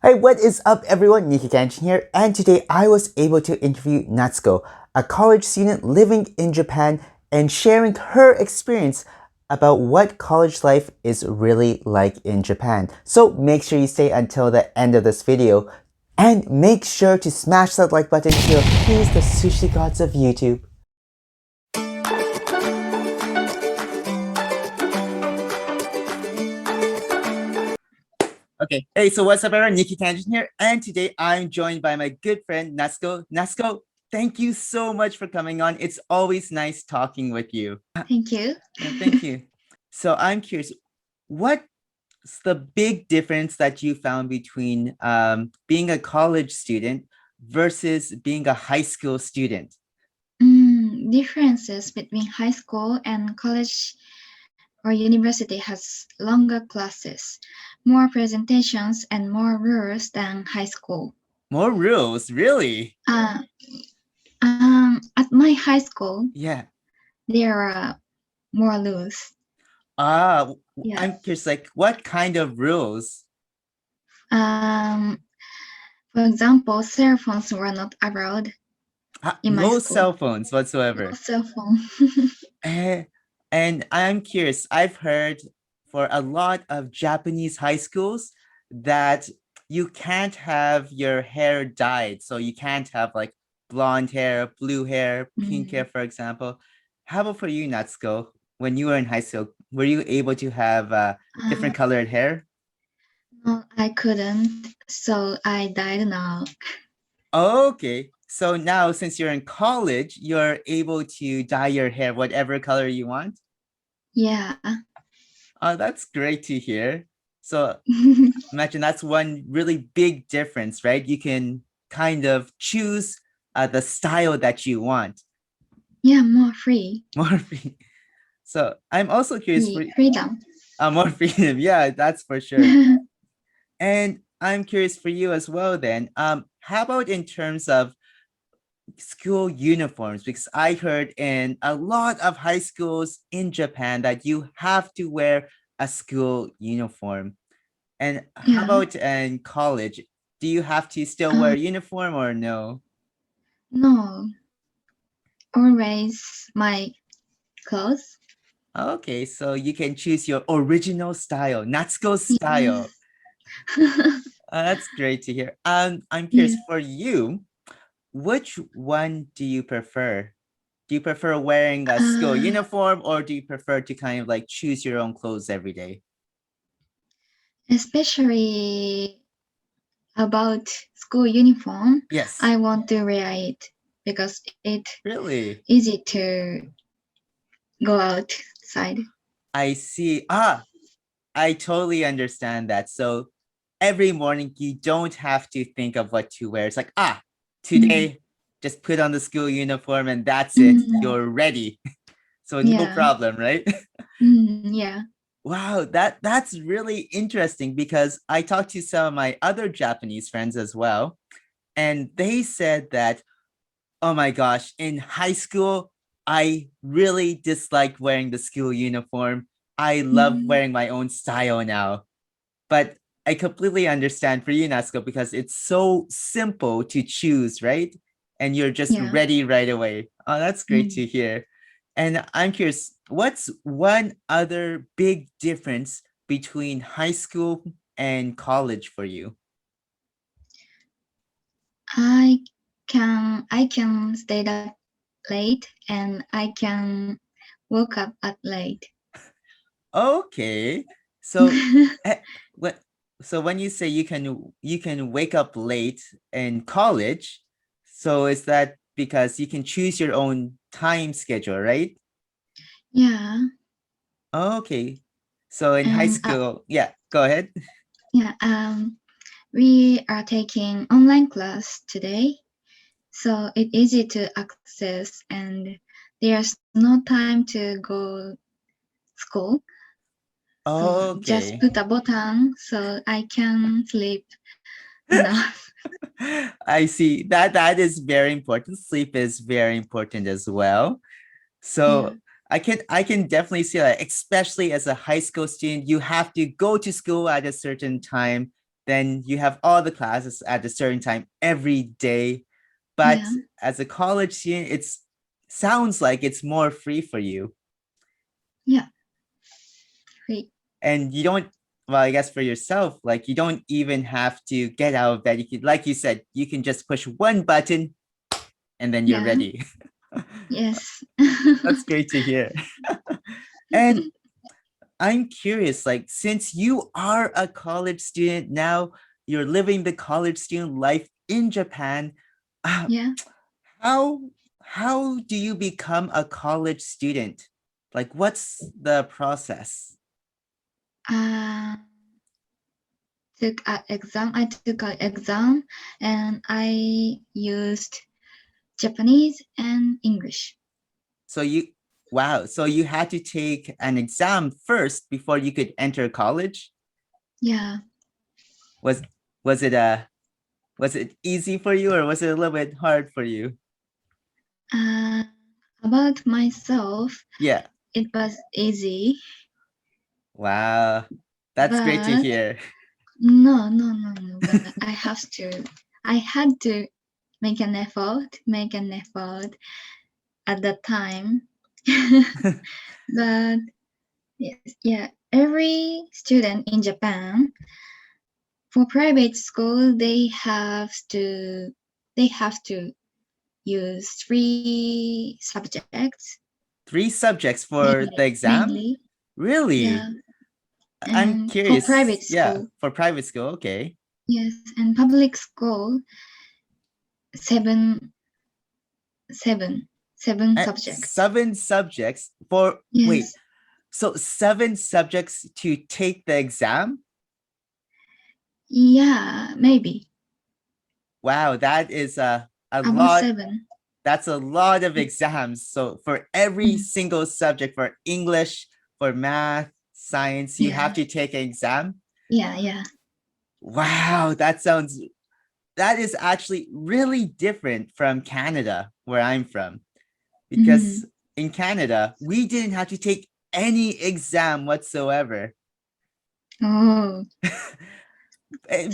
Hey, what is up everyone? Canadajin here, and today I was able to interview Natsuko, a college student living in Japan and sharing her experience about what college life is really like in Japan. So make sure you stay until the end of this video and make sure to smash that like button to appease the sushi gods of YouTube. Okay, hey, so what's up everyone? Canadajin here, and today I'm joined by my good friend Natsuko. Natsuko, thank you so much for coming on. It's always nice talking with you. Thank you. Thank you. So I'm curious, what's the big difference that you found between being a college student versus being a high school student? Differences between high school and college or university has longer classes, more presentations, and more rules than high school. More rules, really? At my high school, Yeah. there are more rules. Yeah. I'm curious, like what kind of rules? For example, cell phones were not allowed in my No school. cell phones whatsoever. No cell phone. And I'm curious, I've heard for a lot of Japanese high schools that you can't have your hair dyed. So you can't have like blonde hair, blue hair, pink hair, for example. How about for you, Natsuko? When you were in high school, were you able to have different colored hair? No, I couldn't, so I dyed now. Okay. So now since you're in college, you're able to dye your hair whatever color you want? Yeah. Oh, that's great to hear. So imagine that's one really big difference, right? You can kind of choose the style that you want. Yeah, more free. More free. So I'm also curious for freedom. More freedom. Yeah, that's for sure. And I'm curious for you as well then. How about in terms of school uniforms? Because I heard in a lot of high schools in Japan that you have to wear a school uniform. And how about in college? Do you have to still wear uniform or no? No, always my clothes. Okay, so you can choose your original style, Natsuko style. That's great to hear. I'm curious for you, which one do you prefer? Do you prefer wearing a school uniform or do you prefer to kind of like choose your own clothes every day? Especially about school uniform. Yes. I want to wear it because it's really easy to go outside. I see. I totally understand that. So every morning you don't have to think of what to wear. It's like, today just put on the school uniform and that's it. You're ready. So no problem, right? Yeah. Wow, that's really interesting because I talked to some of my other Japanese friends as well, and they said that, oh my gosh, in high school, I really disliked wearing the school uniform. I love wearing my own style now. But I completely understand for you, Natsuko, because it's so simple to choose, right? And you're just ready right away. Oh, that's great to hear. And I'm curious, what's one other big difference between high school and college for you? I can stay up late and I can wake up at late. Okay. So what so when you say you can wake up late in college, so is that because you can choose your own time schedule, right? Yeah. Okay. So in high school, yeah, go ahead. Yeah. We are taking online class today, so it's easy to access and there's no time to go school. So just put a button so I can sleep enough. I see. That is very important. Sleep is very important as well. So I can definitely see that, especially as a high school student, you have to go to school at a certain time then you have all the classes at a certain time every day. But Yeah. as a college student, it's sounds like it's more free for you. Yeah. Free. And you don't, well, I guess for yourself, like you don't even have to get out of bed. You could, like you said, you can just push one button and then you're Yeah. ready. Yes. That's great to hear. And I'm curious, like, since you are a college student now, you're living the college student life in Japan. uh, Yeah. how how do you become a college student? Like, what's the process? Uh, took an exam. I took an exam, and I used Japanese and English. So you, wow, so you had to take an exam first before you could enter college? Yeah. Was was it was it easy for you or was it a little bit hard for you? Uh, about myself, Yeah. it was easy, Wow. That's great to but hear. no. But I had to make an effort at that time. But yes, yeah, every student in Japan for private school they have to use three subjects Three subjects for the exam? mainly. Really? Yeah, I'm and for curious. private Yeah, school, for private school. Okay. yes, and public school, seven, seven, seven And subjects. seven subjects for, wait, Yes, so seven subjects to take the exam? yeah, maybe Wow, that is a about lot. seven. That's a lot of exams. So for every Mm, single subject, for English, for math, science, you have yeah, to take an exam. yeah. Wow, that is actually really different from Canada, where I'm from. Mm-hmm. Because in Canada, we didn't have to take any exam whatsoever. Oh,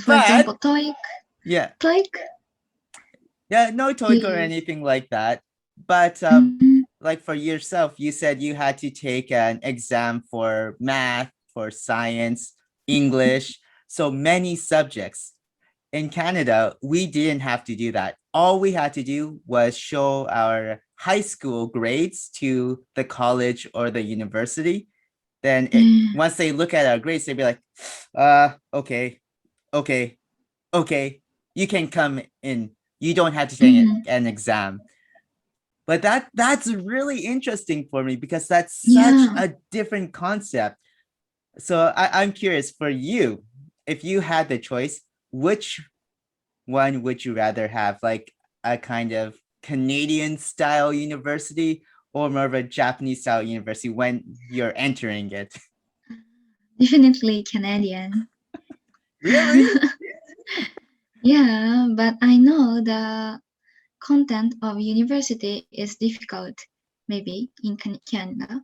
for But example, TOEIC, yeah, TOEIC. yeah, no TOEIC or Yes. anything like that. But Mm, like for yourself, you said you had to take an exam for math, for science, English, so many subjects. In Canada, we didn't have to do that. All we had to do was show our high school grades to the college or the university. Then mm, once they look at our grades, they'd be like, okay, okay, okay, you can come in. You don't have to take mm, an exam. But that's really interesting for me because that's such yeah. a different concept. So I'm curious for you, if you had the choice, which one would you rather have? Like a kind of Canadian style university or more of a Japanese style university when you're entering it? Definitely Canadian. Really? Yeah, but I know the content of university is difficult, maybe in Canada.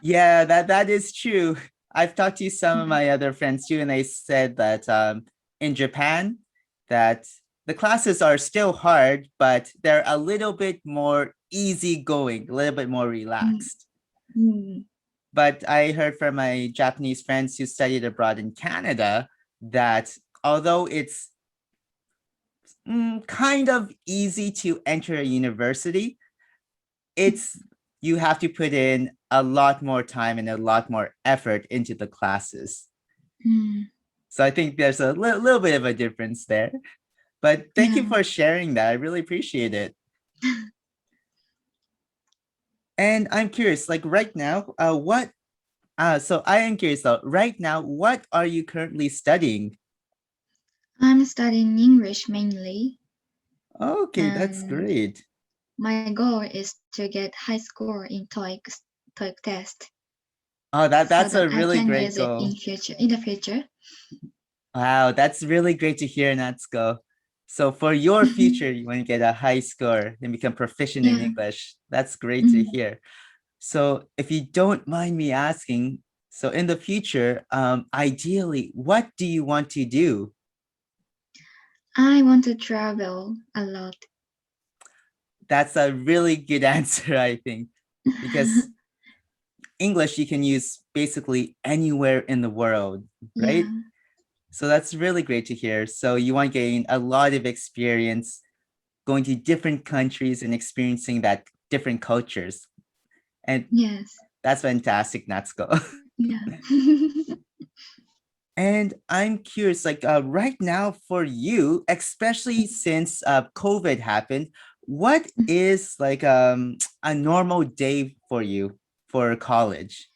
Yeah, that is true. I've talked to some of my other friends too, and they said that in Japan, that the classes are still hard, but they're a little bit more easygoing, a little bit more Mm, relaxed. mm, But I heard from my Japanese friends who studied abroad in Canada that although it's kind of easy to enter a university, it's you have to put in a lot more time and a lot more effort into the classes. mm, So I think there's a little bit of a difference there. But thank you yeah. for sharing that. I really appreciate it. And I'm curious, like right now, what so I am curious though, right now, what are you currently studying? I'm studying English mainly, Okay, that's and great. my goal is to get high score in TOEIC test Oh, so that's that a I really can great use it goal. in the future. Wow, that's really great to hear, Natsuko. So for your future, you want to get a high score and become proficient in Yeah. English. That's great to Mm, hear. So if you don't mind me asking, So in the future, ideally, what do you want to do? I want to travel a lot. That's a really good answer, I think, because English you can use basically anywhere in the world, Yeah. right? So that's really great to hear. So you want to gain a lot of experience going to different countries and experiencing that different cultures. And Yes. that's fantastic, Natsuko. Yeah. And I'm curious, like right now for you, especially since COVID happened, what is like a normal day for you for college?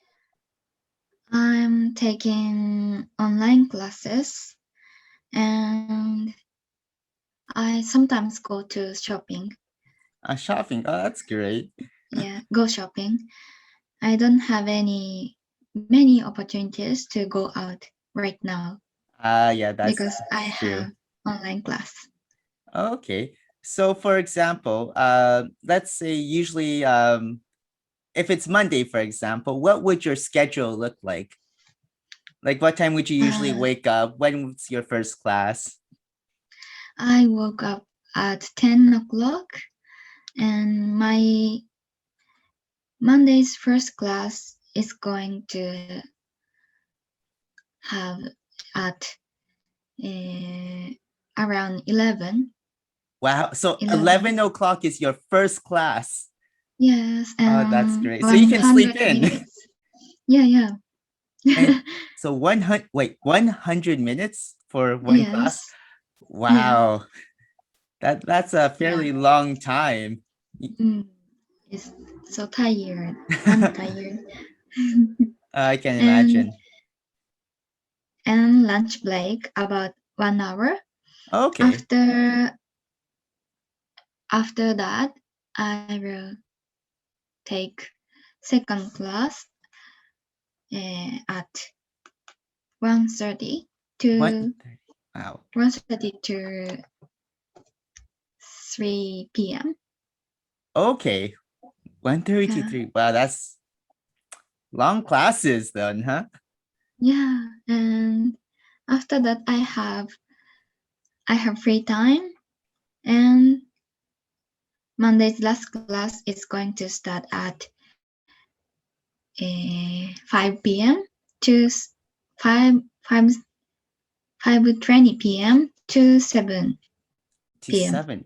I'm taking online classes and I sometimes go to shopping. Shopping. Oh, that's great. Yeah, go shopping. I don't have many opportunities to go out right now Yeah, because that's I true. have online class. Okay. So for example, let's say usually if it's Monday, for example, what would your schedule look like? Like what time would you usually Uh, wake up? When's your first class? I woke up at 10 o'clock and my Monday's first class is going to have at uh, around 11. Wow. So 11. 11 o'clock is your first class. Yes, Oh, that's and great. So you can sleep 100 in. minutes. Yeah, yeah. And so 100 minutes for one class. Yes, yeah. Wow. That's a Yeah. fairly long time. Mm, it's so tired. I'm tired. I can and imagine. and lunch break about 1 hour. Okay. After that, I will take second class at 1:30 One. to Wow. 1:30 to 3 p.m. Okay. 1:30 to Yeah, 3. Wow, that's long classes then, huh? yeah. And after that, I have free time, and Monday's last class is going to start at 5 p.m. to 5 5 5:20 p.m. to To 7 p.m. 7.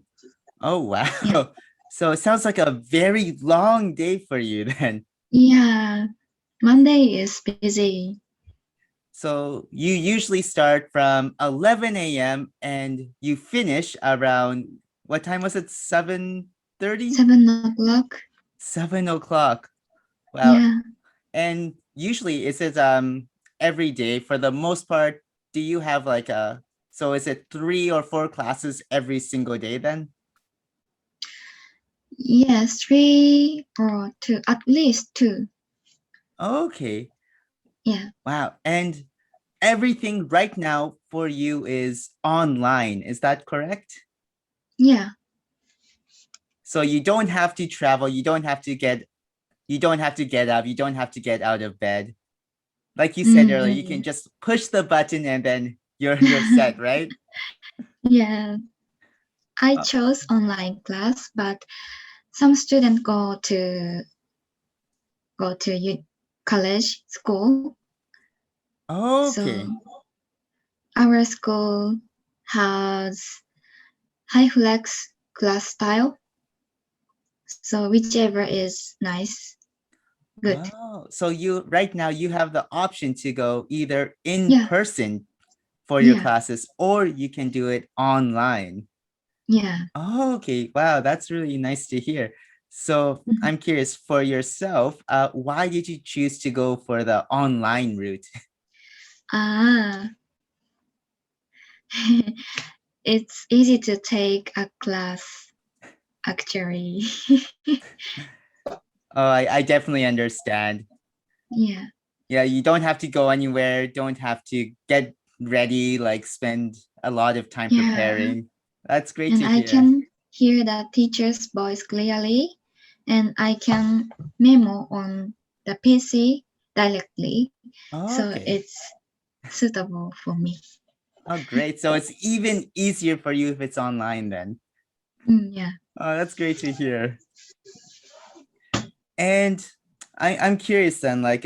Oh, Yeah, wow. So it sounds like a very long day for you then. yeah. Monday is busy. So you usually start from 11 a.m. and you finish around what time was it? 7:30? 7 o'clock. 7 o'clock. Wow. Yeah, And usually is it every day for the most part, do you have like so is it 3 or 4 classes every single day then? yes, 3 or 2, at least 2. Okay. Yeah, Wow. And everything right now for you is online. Is that correct? yeah. So you don't have to travel, you don't have to get up, you don't have to get out of bed. Like you said earlier, you can Mm-mm. just push the button and then you're set, right? Yeah, I Uh, chose online class, but some students go to college school. So okay. our school has high flex class style. So whichever is nice, good. Oh, so you right now you have the option to go either in Yeah, person for your yeah, classes or you can do it online. yeah. Oh, okay. Wow, that's really nice to hear. So Mhm. I'm curious for yourself, why did you choose to go for the online route? Ah, it's easy to take a class actually. Oh, I definitely understand. Yeah, Yeah, you don't have to go anywhere, don't have to get ready, like spend a lot of time yeah. preparing. That's great And to I hear. can hear the teacher's voice clearly, and I can memo on the PC directly. So Okay. it's suitable for me. Oh, great. So it's even easier for you if it's online then. Yeah. Oh, that's great to hear. And I'm curious then, like,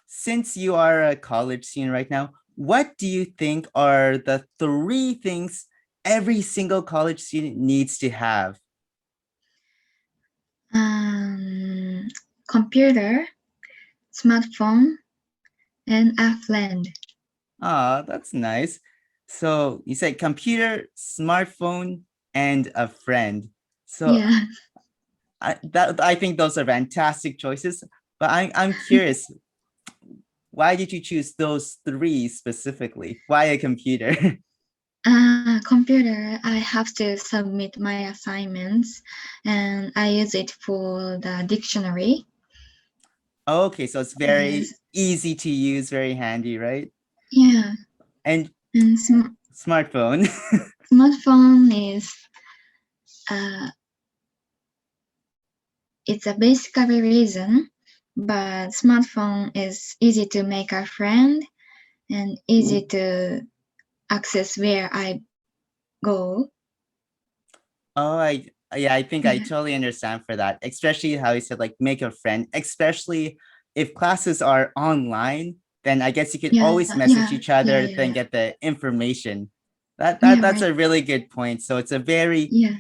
since you are a college student right now, what do you think are the three things every single college student needs to have? Um, Computer, smartphone, and a friend. Ah, that's nice. So you said computer, smartphone, and a friend. So Yeah. I think those are fantastic choices. But I'm curious, why did you choose those three specifically? Why a computer? Computer, I have to submit my assignments and I use it for the dictionary. Okay, so it's Yes. very easy to use, very handy, right? Yeah. And And smartphone. smartphone is uh, it's a basically reason, but smartphone is easy to make a friend and easy to access where I go. Oh, I think I Yeah. totally understand for that, especially how you said like make a friend, especially if classes are online, then I guess you could always message each other, then Yeah. get the information. Yeah, That's right. a really good point. So it's a very Yeah.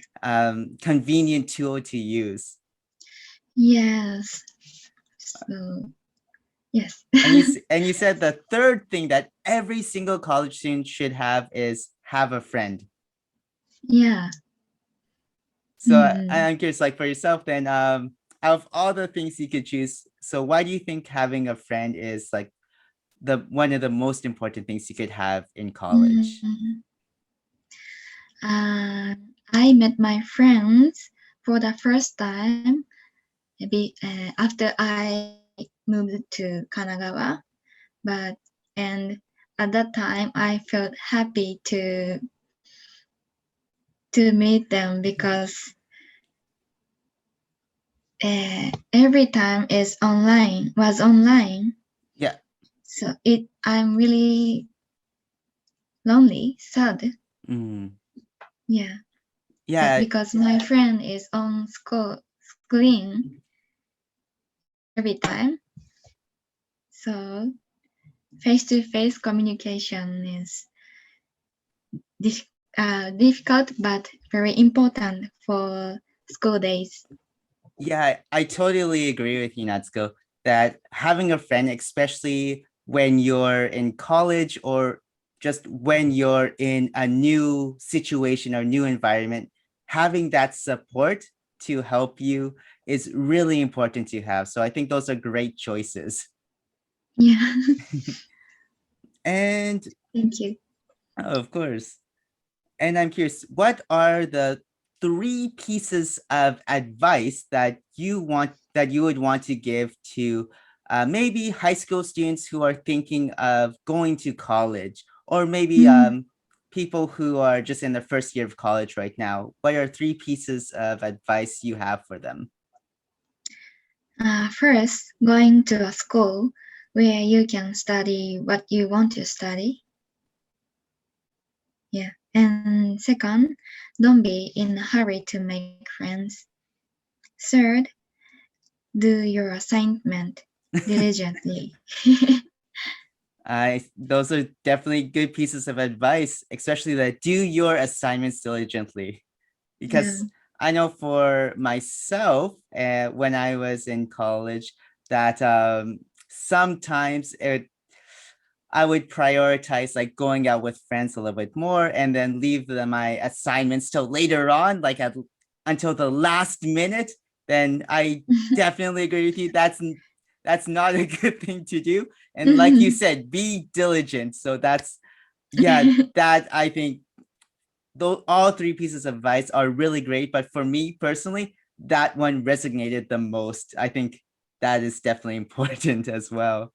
convenient tool to use. Yes. So, yes. And you said the third thing that every single college student should have is have a friend. Yeah. So Mm. I'm curious, like for yourself, then out of all the things you could choose, so why do you think having a friend is like the one of the most important things you could have in college? Mm. I met my friends for the first time maybe after I moved to Kanagawa, but and at that time I felt happy to meet them because every time is online was online, Yeah. so it I'm really lonely, sad. Mm. Yeah, but Yeah. because my friend is on screen every time, so face-to-face communication is dif- difficult but very important for school days. Yeah, I totally agree with you, Natsuko, that having a friend, especially when you're in college or just when you're in a new situation or new environment, having that support to help you is really important to have. So I think those are great choices. Yeah, And thank you. of course. And I'm curious, what are the three pieces of advice that you would want to give to maybe high school students who are thinking of going to college, or maybe Mm. people who are just in the first year of college right now? What are three pieces of advice you have for them? First, going to a school where you can study what you want to study. Yeah. And second, don't be in a hurry to make friends. Third, do your assignment diligently. I those are definitely good pieces of advice, especially that do your assignments diligently. Yeah. Because I know for myself, when I was in college, that sometimes I would prioritize like going out with friends a little bit more and then leave my assignments till later on, like until the last minute. Then I definitely agree with you. That's not a good thing to do. And like you said, be diligent. So that's yeah, that I think though all three pieces of advice are really great, but for me personally, that one resonated the most. I think that is definitely important as well.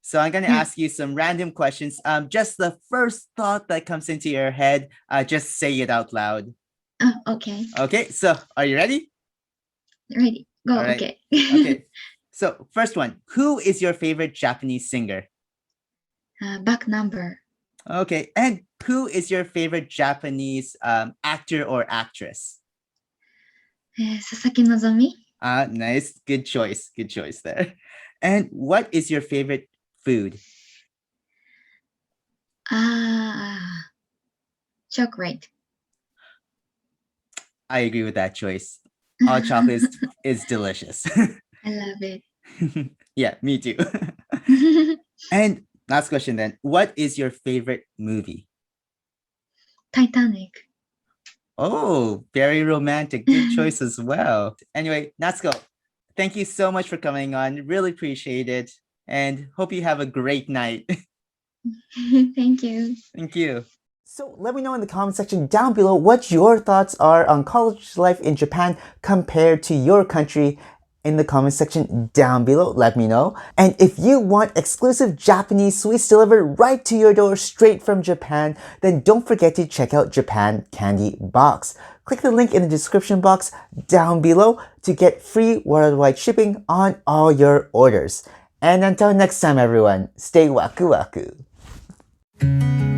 So I'm going to Yeah. ask you some random questions. Just the first thought that comes into your head, just say it out loud. Oh, okay. Okay, so are you ready? Ready. Go, All right. okay. Okay. So first one, who is your favorite Japanese singer? Back number. Okay. And who is your favorite Japanese actor or actress? Sasaki Nozomi. Nice. Good choice. Good choice there. And what is your favorite food? Chocolate. I agree with that choice. All chocolate is delicious. I love it. Yeah, me too. And last question then. What is your favorite movie? Titanic. Oh, very romantic. Good choice as well. Anyway, Natsuko, thank you so much for coming on. Really appreciate it. And hope you have a great night. Thank you. Thank you. So let me know in the comment section down below what your thoughts are on college life in Japan compared to your country. In the comment section down below, let me know. And if you want exclusive Japanese sweets delivered right to your door straight from Japan, then don't forget to check out Japan Candy Box. Click the link in the description box down below to get free worldwide shipping on all your orders. And until next time everyone, stay waku waku.